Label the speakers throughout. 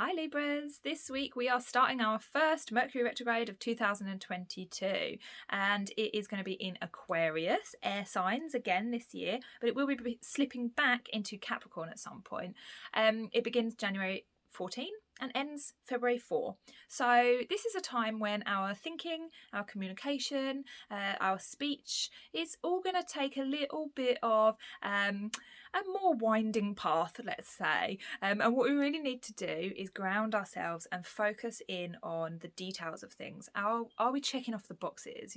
Speaker 1: Hi Libras, this week we are starting our first Mercury retrograde of 2022 and it is going to be in Aquarius, air signs again this year, but it will be slipping back into Capricorn at some point. It begins January 14 and ends February 4. So this is a time when our thinking, our communication, our speech is all going to take a little bit of a more winding path, let's say. And what we really need to do is ground ourselves and focus in on the details of things. Are we checking off the boxes,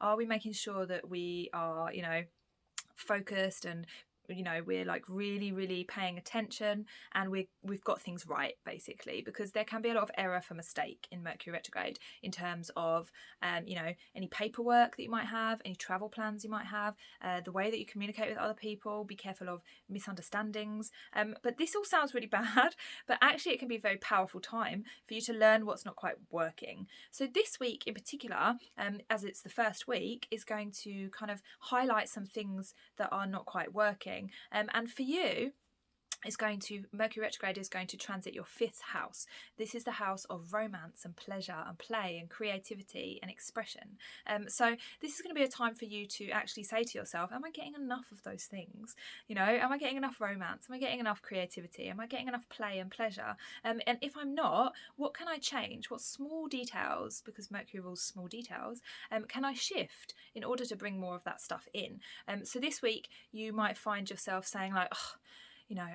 Speaker 1: Are we making sure that we are, focused and we're like really paying attention and we've got things right, basically, because there can be a lot of error for mistake in Mercury retrograde in terms of any paperwork that you might have, any travel plans you might have, the way that you communicate with other people. Be careful of misunderstandings, but this all sounds really bad, but actually it can be a very powerful time for you to learn what's not quite working. So this week in particular, as it's the first week, is going to kind of highlight some things that are not quite working. And for you, Mercury retrograde is going to transit your 5th house. This is the house of romance and pleasure and play and creativity and expression. So this is going to be a time for you to actually say to yourself, am I getting enough of those things? Am I getting enough romance? Am I getting enough creativity? Am I getting enough play and pleasure? And if I'm not, what can I change? What small details, because Mercury rules small details, can I shift in order to bring more of that stuff in? So this week you might find yourself saying like, oh,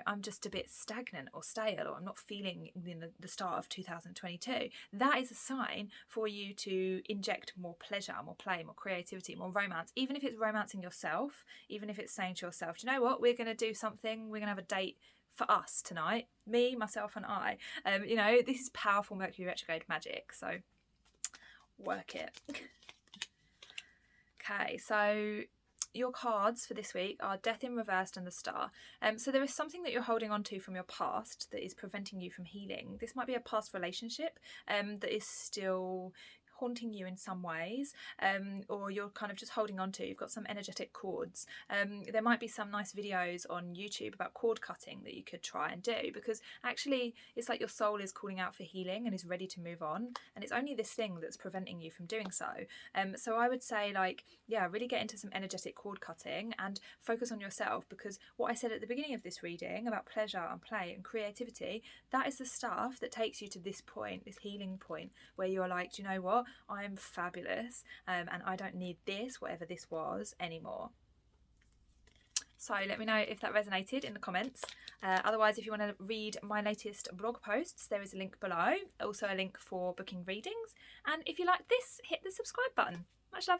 Speaker 1: I'm just a bit stagnant or stale, or I'm not feeling in the start of 2022. That is a sign for you to inject more pleasure, more play, more creativity, more romance, even if it's romancing yourself, even if it's saying to yourself, do you know what, we're going to do something, we're going to have a date for us tonight, me, myself and I. This is powerful Mercury retrograde magic, so work it. Okay, so your cards for this week are Death in Reversed and the Star. So there is something that you're holding on to from your past that is preventing you from healing. This might be a past relationship that is still haunting you in some ways, or you're kind of just holding on to. You've got some energetic cords. There might be some nice videos on YouTube about cord cutting that you could try and do, because actually it's like your soul is calling out for healing and is ready to move on, and it's only this thing that's preventing you from doing so. So I would say, really get into some energetic cord cutting and focus on yourself, because what I said at the beginning of this reading about pleasure and play and creativity, that is the stuff that takes you to this point, this healing point, where you're like, do you know what, I'm fabulous, and I don't need this, whatever this was, anymore. So let me know if that resonated in the comments. Otherwise, if you want to read my latest blog posts, there is a link below, also a link for booking readings, and if you like this, hit the subscribe button. Much love.